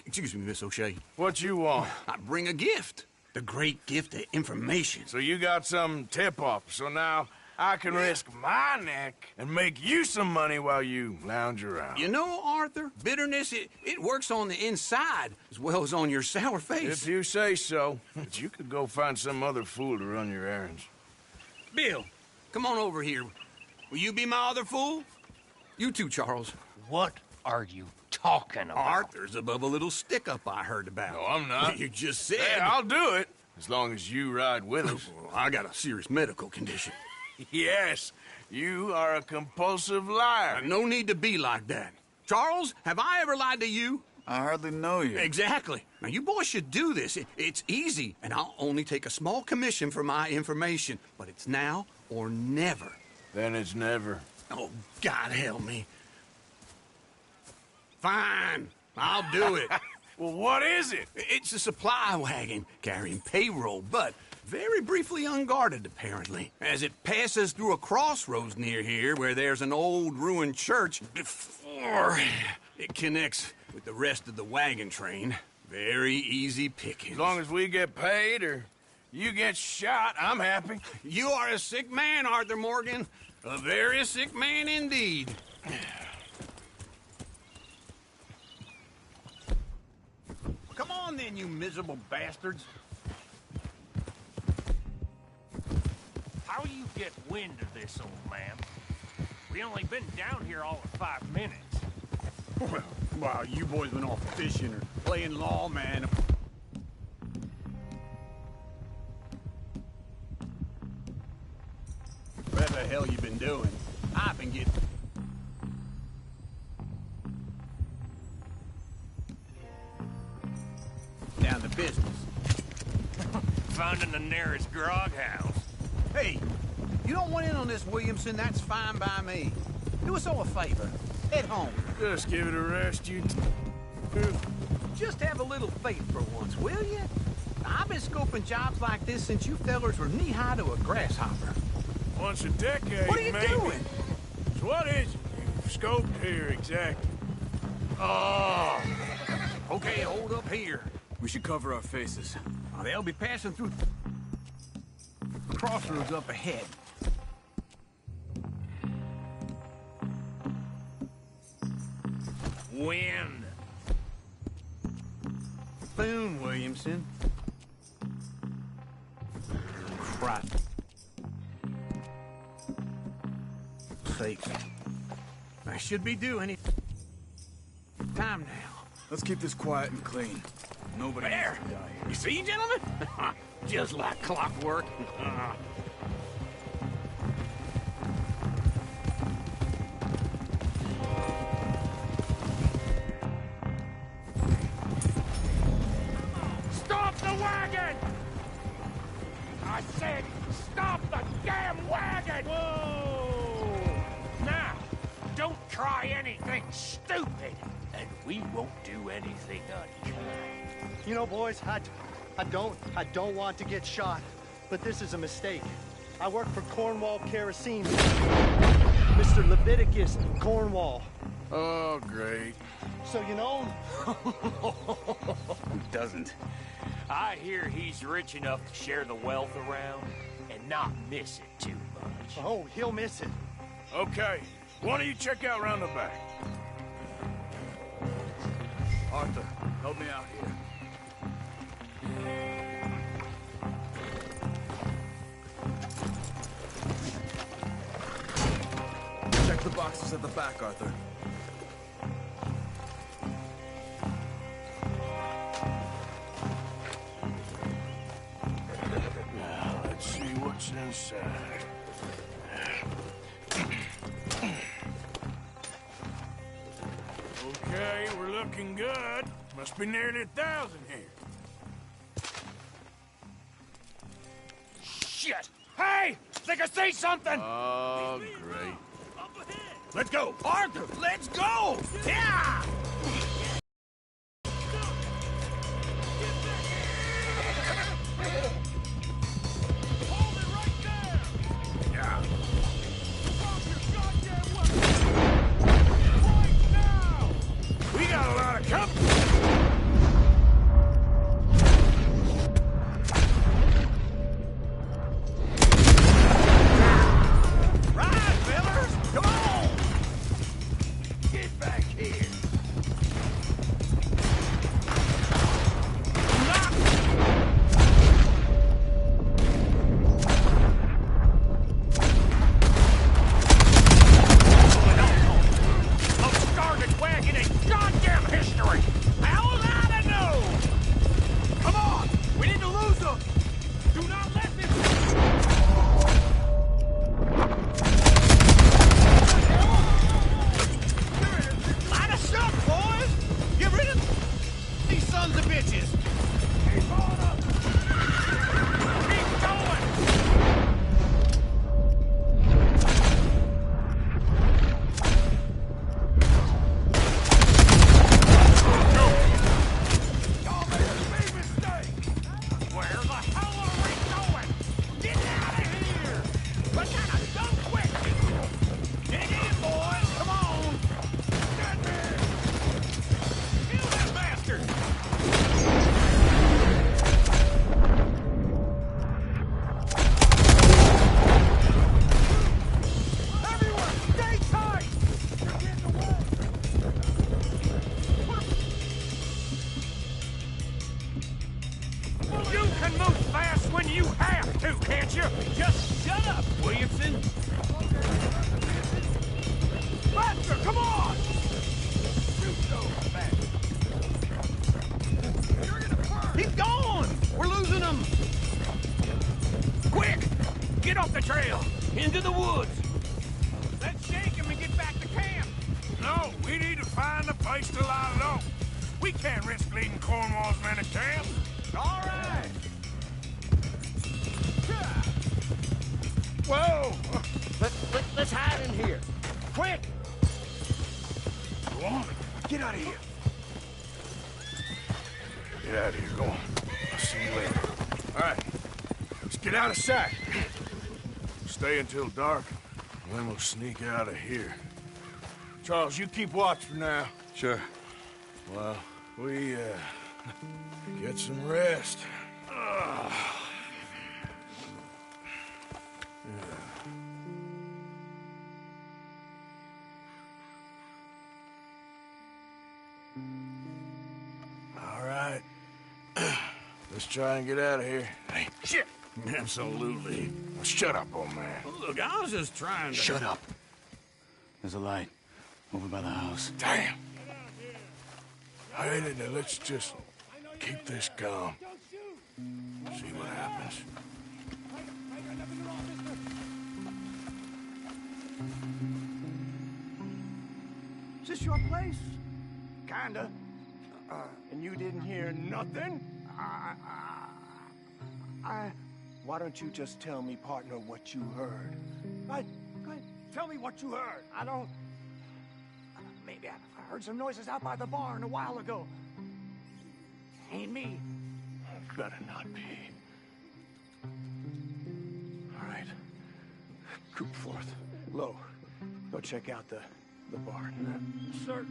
Excuse me, Miss O'Shea. What you want? I bring a gift. The great gift of information. So you got some tip-off, so now I can risk my neck and make you some money while you lounge around. You know, Arthur, bitterness, it works on the inside as well as on your sour face. If you say so. But you could go find some other fool to run your errands. Bill, come on over here. Will you be my other fool? You too, Charles. What are you talking about? Arthur's above a little stick-up I heard about. No, I'm not. You just said... Hey, I'll do it, as long as you ride with us. Well, I got a serious medical condition. Yes, you are a compulsive liar. No need to be like that. Charles, have I ever lied to you? I hardly know you. Exactly. Now, you boys should do this. It's easy, and I'll only take a small commission for my information. But it's now or never. Then it's never. Oh, God help me. Fine, I'll do it. Well, what is it? It's a supply wagon carrying payroll, but very briefly unguarded, apparently. As it passes through a crossroads near here where there's an old ruined church before it connects with the rest of the wagon train. Very easy pickings. As long as we get paid or you get shot, I'm happy. You are a sick man, Arthur Morgan. A very sick man indeed. Come on then, you miserable bastards. How you get wind of this, old man? We only been down here all of 5 minutes. Well, while you boys been off fishing or playing lawman. Whatever the hell you been doing, I've been getting... down to business. Finding the nearest grog house. Hey, you don't want in on this, Williamson, that's fine by me. Do us all a favor. Head home. Just give it a rest, you... Just have a little faith for once, will you? I've been scoping jobs like this since you fellers were knee-high to a grasshopper. Once a decade, What are you maybe. doing? So what is it you've scoped here exactly? Oh! Okay, hold up here. We should cover our faces. They'll be passing through the crossroads up ahead. Wind. Boone, Williamson. Christ. Sakes. I should be doing it. Time now. Let's keep this quiet and clean. Nobody There! needs to die here. You see, gentlemen? Just like clockwork. Stop the wagon! I said, stop the damn wagon! Whoa! Now, don't try anything stupid, and we won't do anything unkind. You know, boys, I don't want to get shot, but this is a mistake. I work for Cornwall Kerosene. Mr. Leviticus Cornwall. Oh, great. So you know him? Who doesn't? I hear he's rich enough to share the wealth around and not miss it too much. Oh, he'll miss it. Okay, why don't you check out round the back? Arthur, help me out here. Check the boxes at the back, Arthur. Now, let's see what's inside. Okay, we're looking good. Must be nearly 1,000 here. Shit! Hey! Think I see something! Oh, great. Let's go! Arthur, let's go! Yeah! We got a lot of company. off the trail! Into the woods! Let's shake him and get back to camp! No, we need to find a place to lie low. We can't risk leading Cornwall's men to camp. All right! Whoa! Let's hide in here. Quick! Go on. Get out of here. Get out of here. Go on. I'll see you later. All right. Let's get out of sight. Stay until dark, and then we'll sneak out of here. Charles, you keep watch for now. Sure. Well, we, get some rest. Ugh. All right. Let's try and get out of here. Hey, shit! Absolutely. Now shut up, old man. Look, I was just trying to... Shut up. There's a light over by the house. Damn. Hey, let's just keep this calm. See what happens. Is this your place? Kinda. And you didn't hear nothing? Why don't you just tell me, partner, what you heard? Go ahead. Tell me what you heard. I don't... Maybe I heard some noises out by the barn a while ago. Ain't me. Better not be. All right. Group forth. Low. Go check out the barn. Sir.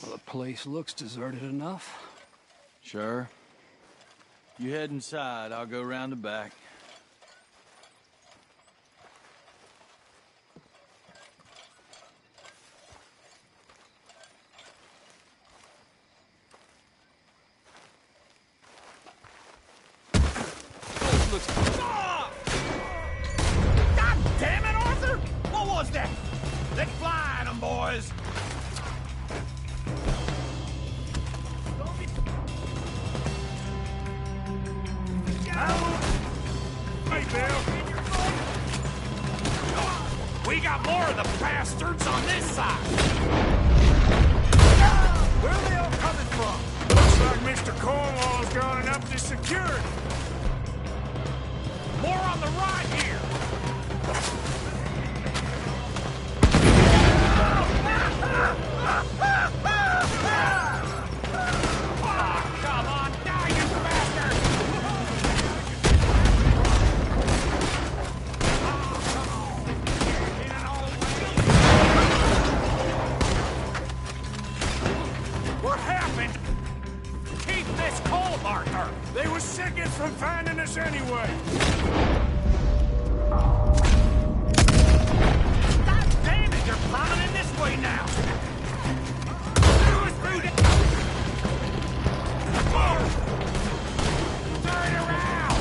Well, the place looks deserted enough. Sure. You head inside, I'll go round the back. God damn it, Arthur! What was that? Let's fly at 'em, boys! Hey, Bill! We got more of the bastards on this side! Where are they all coming from? Looks like Mr. Cornwall's gone and upped his security. More on the right here! Oh, come on, die, you bastard! What happened? Keep this cold, Arthur. They were sickened from finding us anyway. God damn it, they're plowing in this way now! Turn around!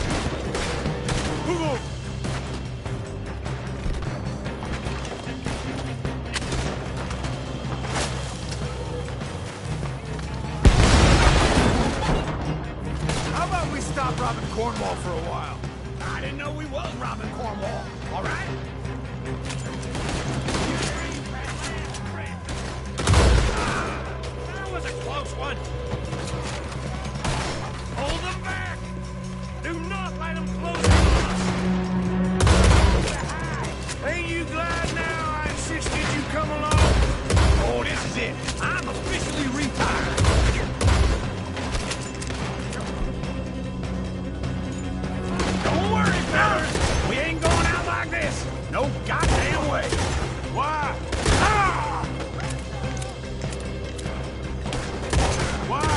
How about we stop robbing Cornwall for a while? I didn't know we was robbing Cornwall. All right? That was a close one. Hold them back. Do not let them close on us. Ain't you glad now I insisted you come along? Oh, this is it. I'm officially retired. Don't worry, fellas. We ain't going out like this. No goddamn way. Why? Ah! Why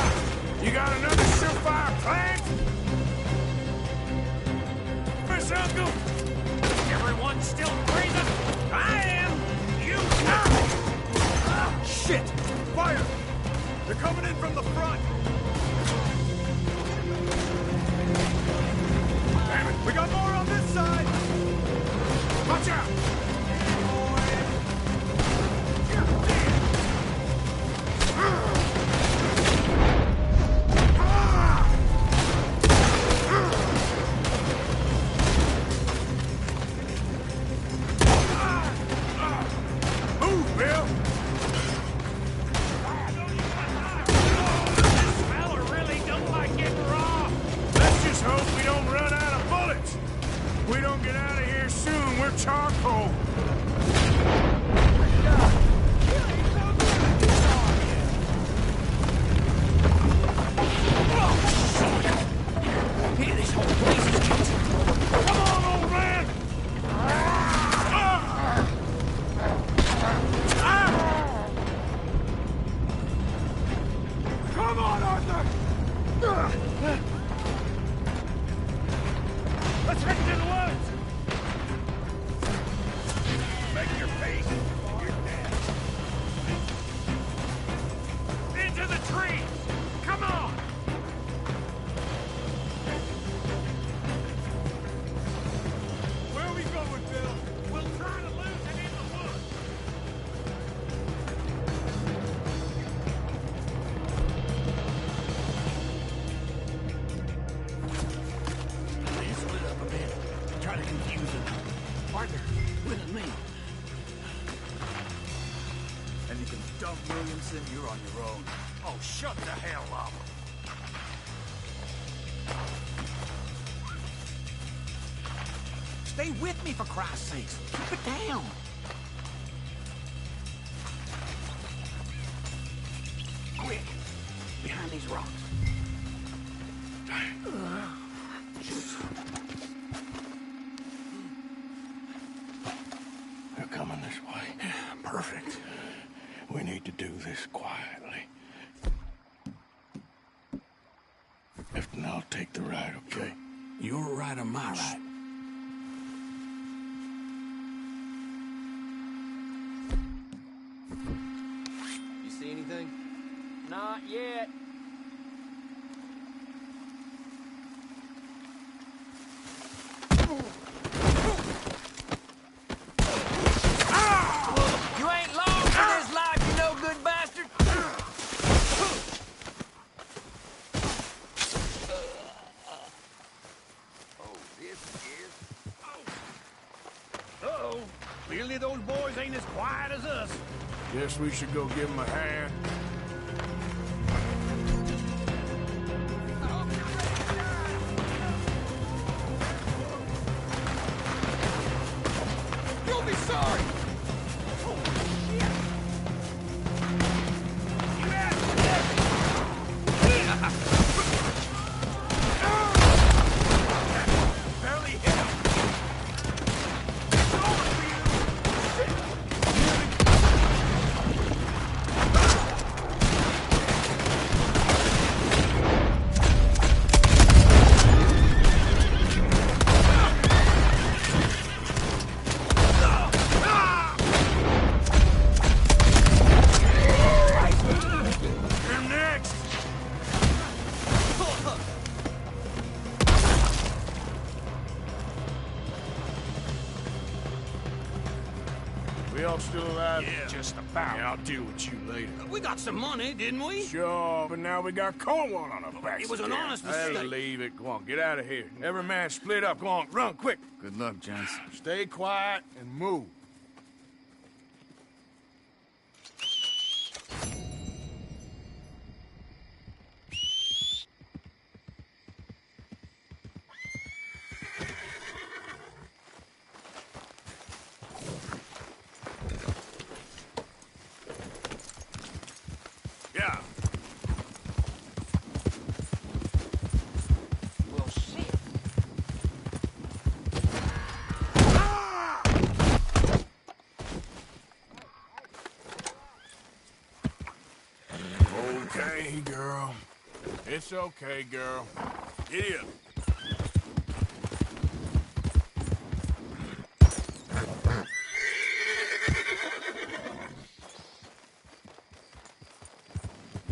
Shit! Fire! They're coming in from the front! Damn it! We got more on this side! Watch out! Move, Bill! This fella really don't like getting raw. Let's just hope we don't run out of bullets. If we don't get out of here soon, we're charcoal. Here, this whole place is catching. Come on, old man! Come on, Arthur! Let's head to the woods! Make your face. You're dead. Into the trees! Come on! Where are we going, Bill? We'll try to lose it in the woods. They split up a bit. Try to confuse them. Arthur, with me. And you can dump Williamson, you're on your own. Oh, shut the hell up. Stay with me, for Christ's sakes. Keep it down. Quick. Behind these rocks. They're coming this way. Perfect. We need to do this quietly. If not, I'll take the right, okay? You're right or my right? You see anything? Not yet. You ain't long for this life, you no-good bastard! Uh-oh. Clearly those boys ain't as quiet as us. Guess we should go give him a hand. You'll be sorry! Barely hit him. You're next. We all still alive? Yeah, just about. Yeah, I'll deal with you later. We got some money, didn't we? Sure, but now we got Cornwall on our backs. It was an again. honest Hey, mistake. leave it. Go on, get out of here. Every man split up. Go on, run, quick. Good luck, gents. Stay quiet and move. Yeah. Well, shit. Okay, girl. It's okay, girl. Get here.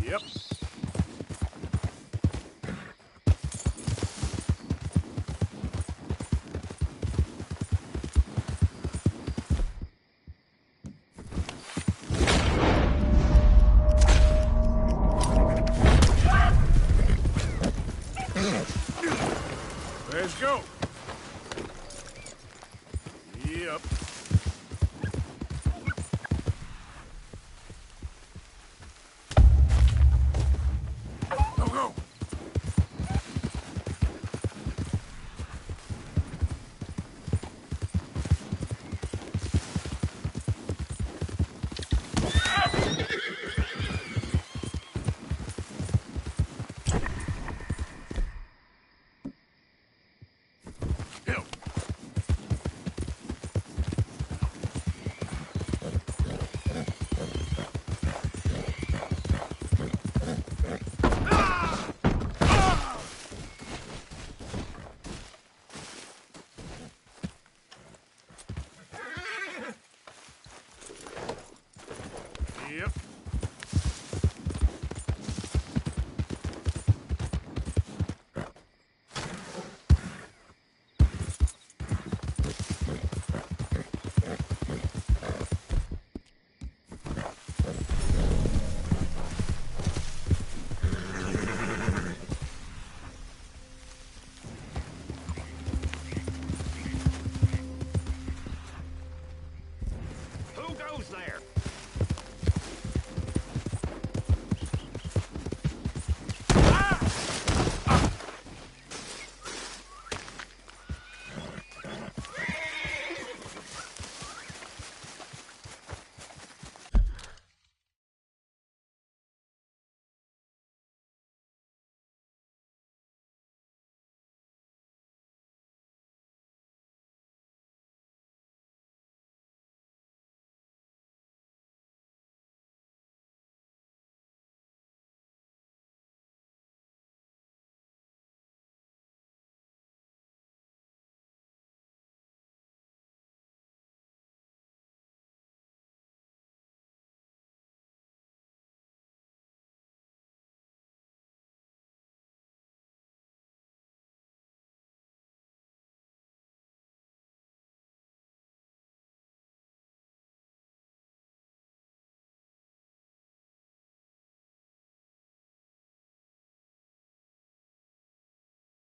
Yep. Let's go. Yep. Go, go. Yep.